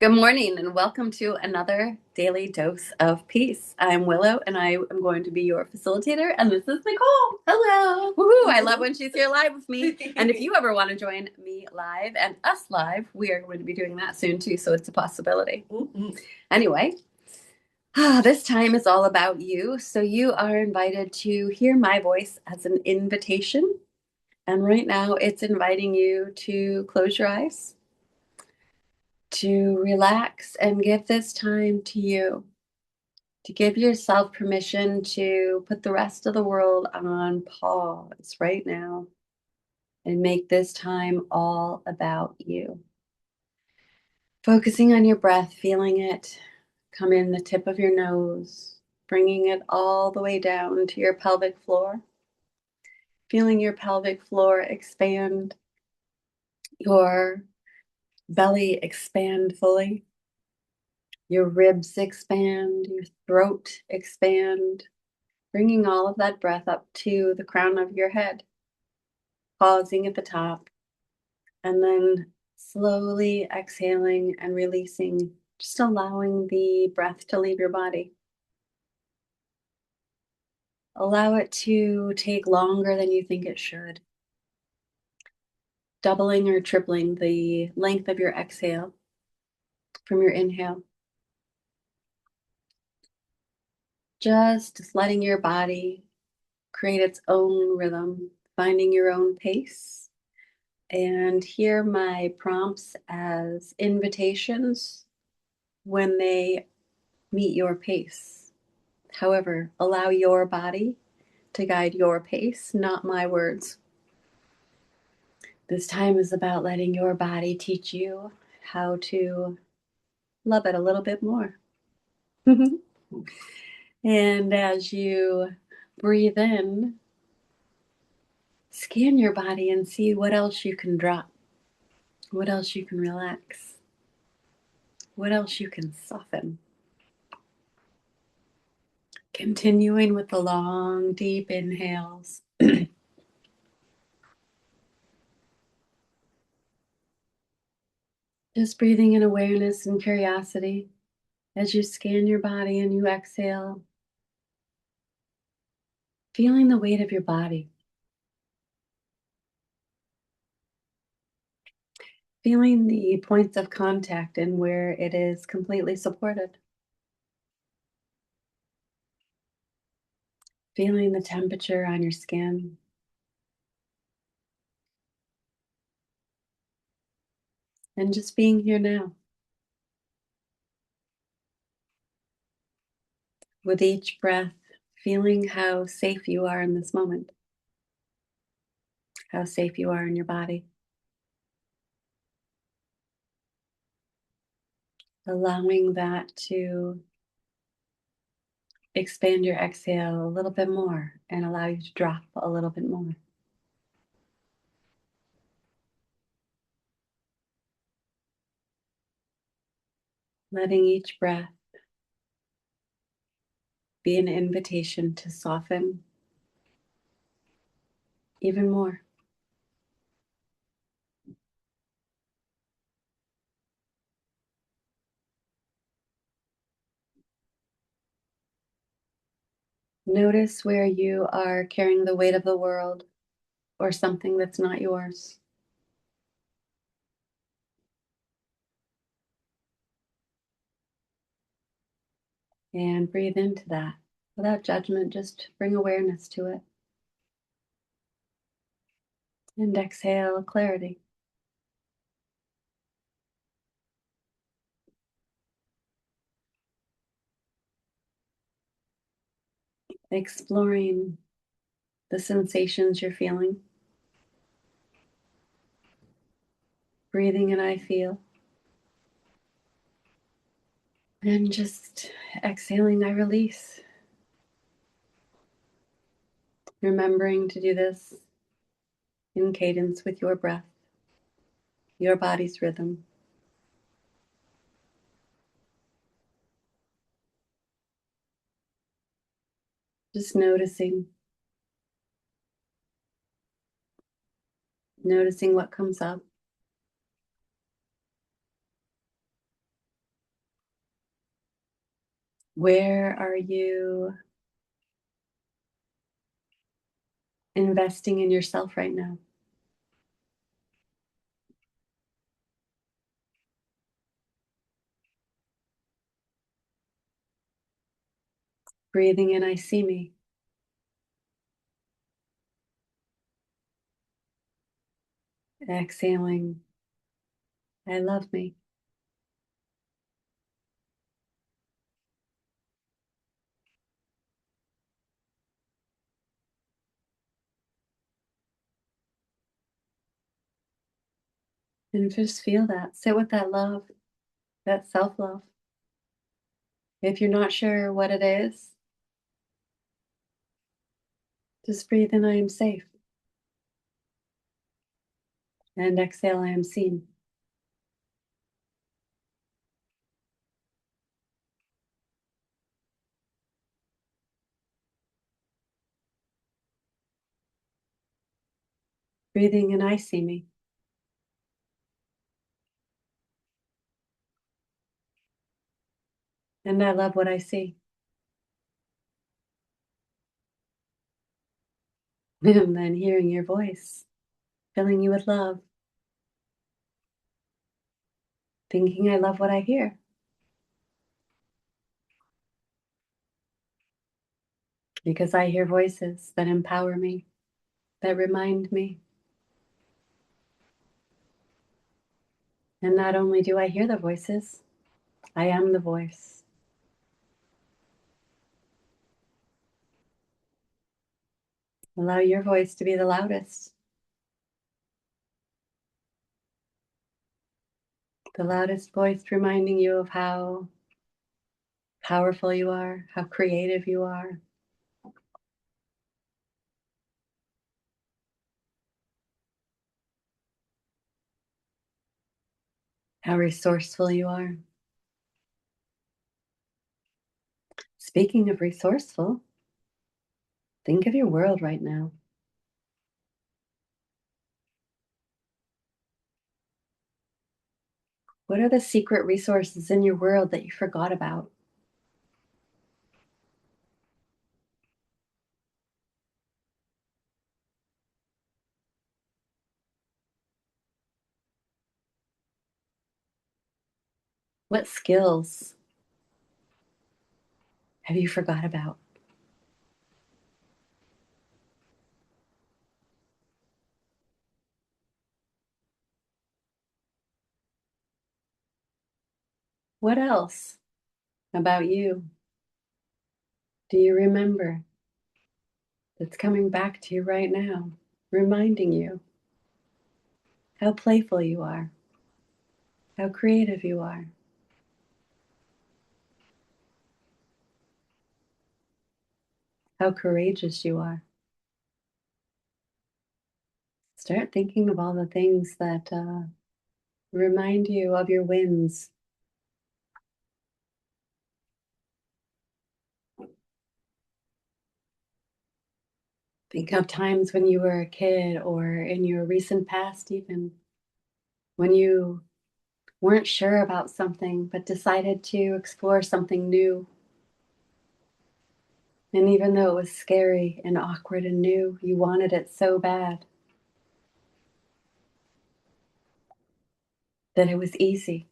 Good morning and welcome to another daily dose of peace. I'm Willow and I am going to be your facilitator, and this is Nicole. Hello. Woohoo! I love when she's here live with me. And if you ever want to join me live and us live, we are going to be doing that soon too, so it's a possibility. Anyway, this time is all about you. So you are invited to hear my voice as an invitation. And right now it's inviting you to close your eyes, to relax and give this time to you, to give yourself permission to put the rest of the world on pause right now and make this time all about you. Focusing on your breath, feeling it come in the tip of your nose, bringing it all the way down to your pelvic floor, feeling your pelvic floor expand, your belly expand fully. Your ribs expand, your throat expand, bringing all of that breath up to the crown of your head, pausing at the top, and then slowly exhaling and releasing, just allowing the breath to leave your body. Allow it to take longer than you think it should, doubling or tripling the length of your exhale from your inhale. Just letting your body create its own rhythm, finding your own pace. And hear my prompts as invitations when they meet your pace. However, allow your body to guide your pace, not my words. This time is about letting your body teach you how to love it a little bit more. And as you breathe in, scan your body and see what else you can drop, what else you can relax, what else you can soften. Continuing with the long, deep inhales. Just breathing in awareness and curiosity as you scan your body and you exhale. Feeling the weight of your body. Feeling the points of contact and where it is completely supported. Feeling the temperature on your skin. And just being here now. With each breath, feeling how safe you are in this moment. How safe you are in your body. Allowing that to expand your exhale a little bit more and allow you to drop a little bit more. Letting each breath be an invitation to soften even more. Notice where you are carrying the weight of the world or something that's not yours. And breathe into that without judgment, just bring awareness to it. And exhale clarity. Exploring the sensations you're feeling. Breathing in, I feel. And just exhaling, I release. Remembering to do this in cadence with your breath, your body's rhythm. Just noticing what comes up. Where are you investing in yourself right now? Breathing in, I see me. Exhaling, I love me. And just feel that. Sit with that love, that self love. If you're not sure what it is, just breathe in, I am safe. And exhale, I am seen. Breathing in, I see me. And I love what I see. And then hearing your voice, filling you with love, thinking I love what I hear. Because I hear voices that empower me, that remind me. And not only do I hear the voices, I am the voice. Allow your voice to be the loudest. The loudest voice reminding you of how powerful you are, how creative you are, how resourceful you are. Speaking of resourceful, think of your world right now. What are the secret resources in your world that you forgot about? What skills have you forgot about? What else about you do you remember that's coming back to you right now, reminding you how playful you are, how creative you are, how courageous you are? Start thinking of all the things that remind you of your wins. Think of times when you were a kid or in your recent past, even when you weren't sure about something but decided to explore something new. And even though it was scary and awkward and new, you wanted it so bad that it was easy.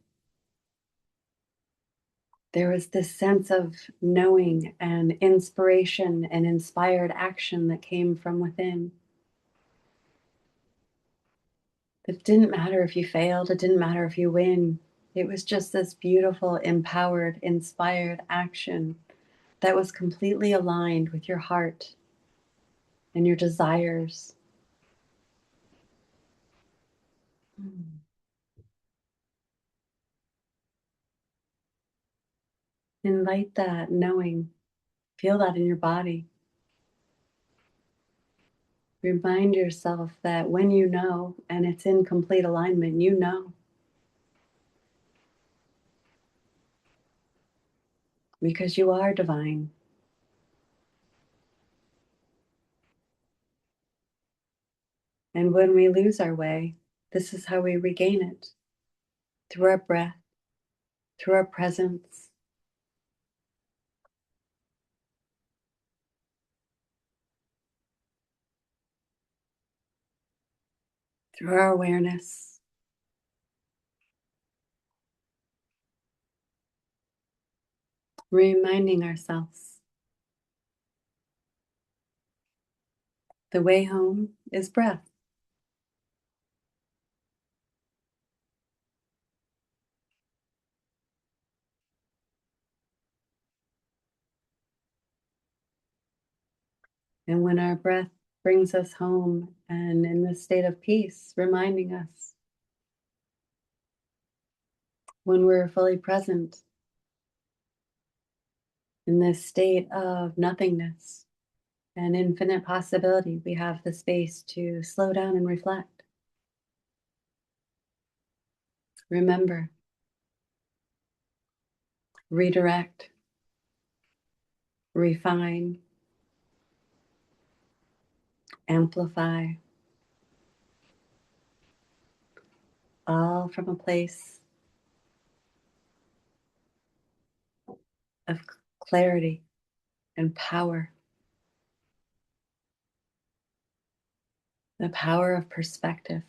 There was this sense of knowing and inspiration and inspired action that came from within. It didn't matter if you failed, it didn't matter if you win. It was just this beautiful, empowered, inspired action that was completely aligned with your heart and your desires. Invite that knowing, feel that in your body. Remind yourself that when you know and it's in complete alignment, you know, because you are divine. And when we lose our way, this is how we regain it, through our breath, through our presence, through our awareness. Reminding ourselves the way home is breath. And when our breath brings us home and in the state of peace, reminding us when we're fully present in this state of nothingness and infinite possibility, we have the space to slow down and reflect. Remember, redirect, refine, amplify, all from a place of clarity and power, the power of perspective.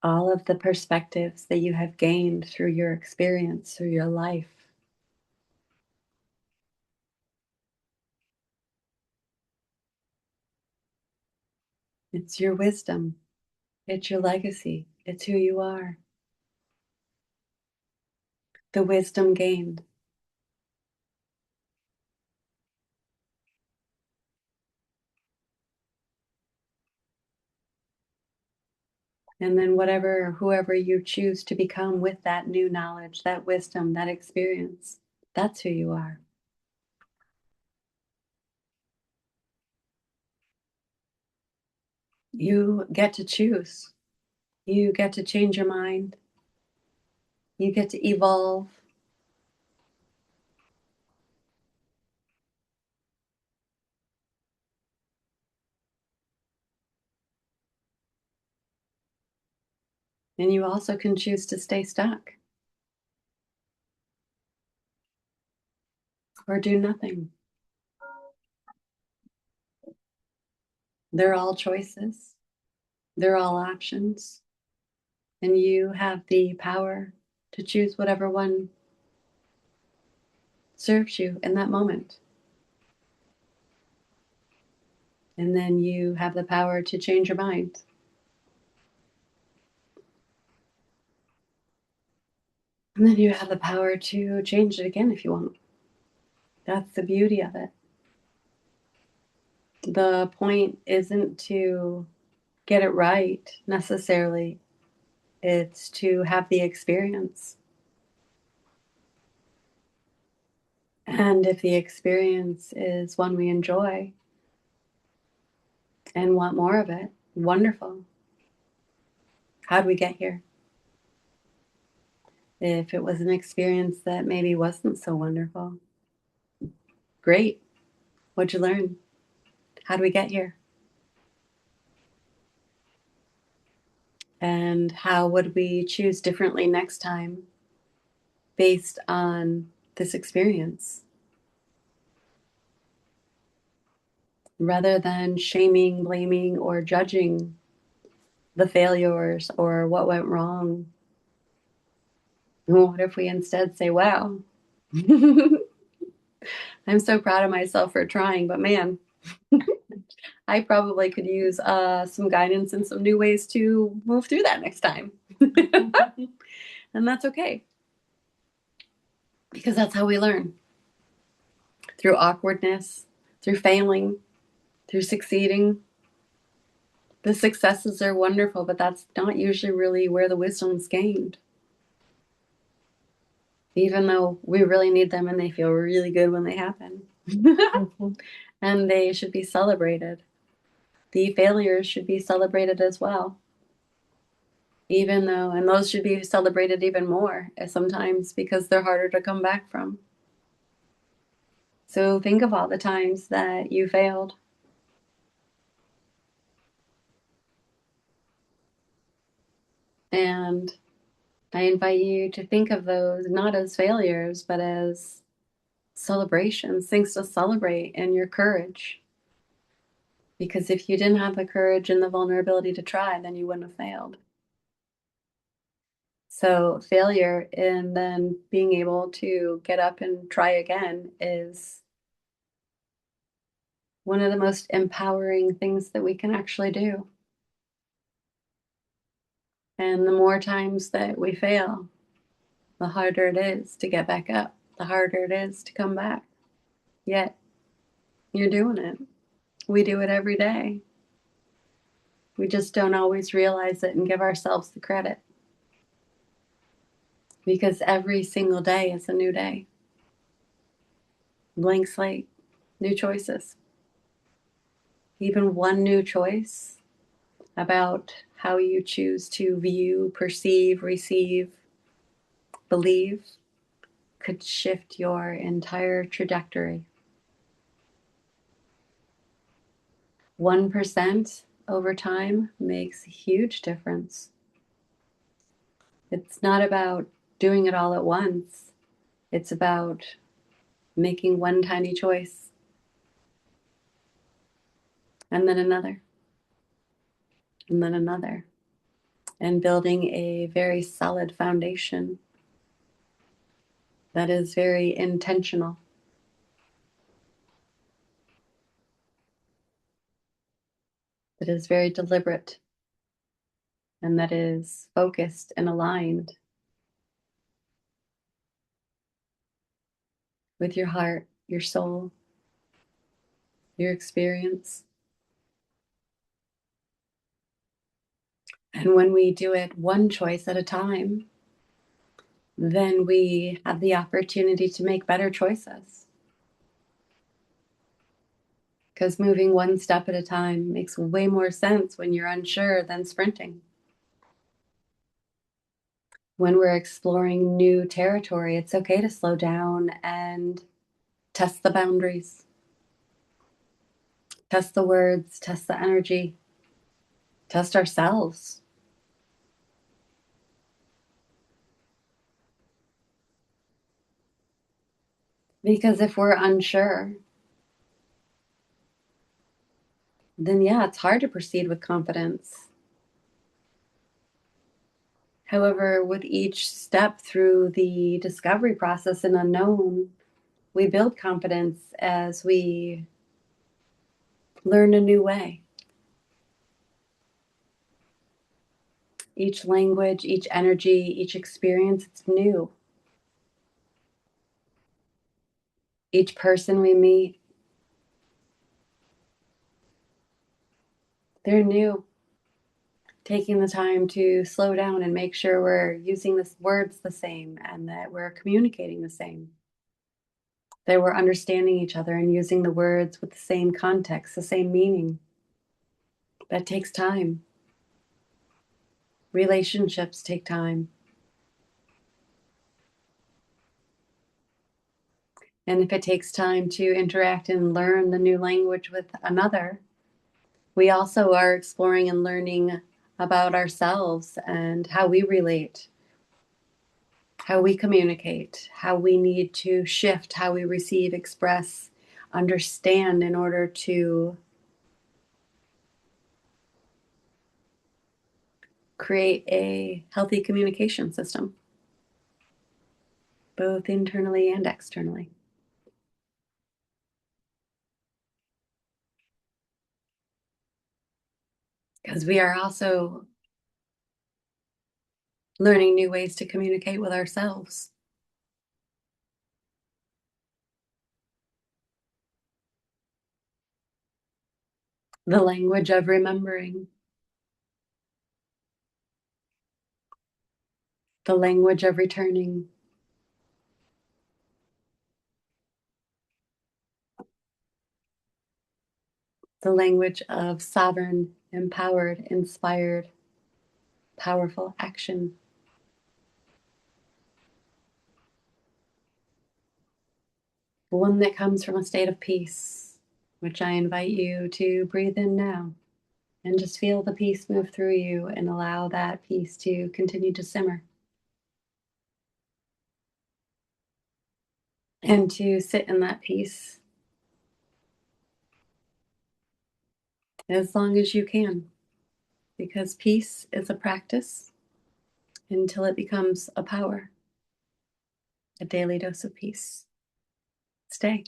All of the perspectives that you have gained through your experience, through your life. It's your wisdom. It's your legacy. It's who you are. The wisdom gained. And then whoever you choose to become with that new knowledge, that wisdom, that experience, that's who you are. You get to choose. You get to change your mind. You get to evolve. And you also can choose to stay stuck or do nothing. They're all choices. They're all options. And you have the power to choose whatever one serves you in that moment. And then you have the power to change your mind. And then you have the power to change it again if you want. That's the beauty of it. The point isn't to get it right necessarily, it's to have the experience. And if the experience is one we enjoy and want more of it, wonderful. How'd we get here? If it was an experience that maybe wasn't so wonderful, great. What'd you learn? How'd we get here? And how would we choose differently next time based on this experience? Rather than shaming, blaming, or judging the failures or what went wrong, what if we instead say, wow, I'm so proud of myself for trying, but man, I probably could use some guidance and some new ways to move through that next time. And that's okay. Because that's how we learn. Through awkwardness, through failing, through succeeding. The successes are wonderful, but that's not usually really where the wisdom's gained. Even though we really need them and they feel really good when they happen. And they should be celebrated. The failures should be celebrated as well. Even though, and those should be celebrated even more sometimes because they're harder to come back from. So think of all the times that you failed. And I invite you to think of those not as failures, but as celebrations, things to celebrate, and your courage. Because if you didn't have the courage and the vulnerability to try, then you wouldn't have failed. So, failure and then being able to get up and try again is one of the most empowering things that we can actually do. And the more times that we fail, the harder it is to get back up, the harder it is to come back. Yet, you're doing it. We do it every day. We just don't always realize it and give ourselves the credit. Because every single day is a new day. Blank slate, new choices. Even one new choice about how you choose to view, perceive, receive, believe could shift your entire trajectory. 1% over time makes a huge difference. It's not about doing it all at once. It's about making one tiny choice and then another and then another, and building a very solid foundation that is very intentional, that is very deliberate, and that is focused and aligned with your heart, your soul, your experience. And when we do it one choice at a time, then we have the opportunity to make better choices. Because moving one step at a time makes way more sense when you're unsure than sprinting. When we're exploring new territory, it's okay to slow down and test the boundaries, test the words, test the energy, test ourselves. Because if we're unsure, then yeah, it's hard to proceed with confidence. However, with each step through the discovery process in unknown, we build confidence as we learn a new way. Each language, each energy, each experience, it's new. Each person we meet, they're new. Taking the time to slow down and make sure we're using the words the same and that we're communicating the same. That we're understanding each other and using the words with the same context, the same meaning. That takes time. Relationships take time. And if it takes time to interact and learn the new language with another, we also are exploring and learning about ourselves and how we relate, how we communicate, how we need to shift, how we receive, express, understand in order to create a healthy communication system, both internally and externally. Because we are also learning new ways to communicate with ourselves. The language of remembering, the language of returning, the language of sovereign, empowered, inspired, powerful action. One that comes from a state of peace, which I invite you to breathe in now. And just feel the peace move through you and allow that peace to continue to simmer. And to sit in that peace as long as you can, because peace is a practice until it becomes a power, a daily dose of peace. Stay.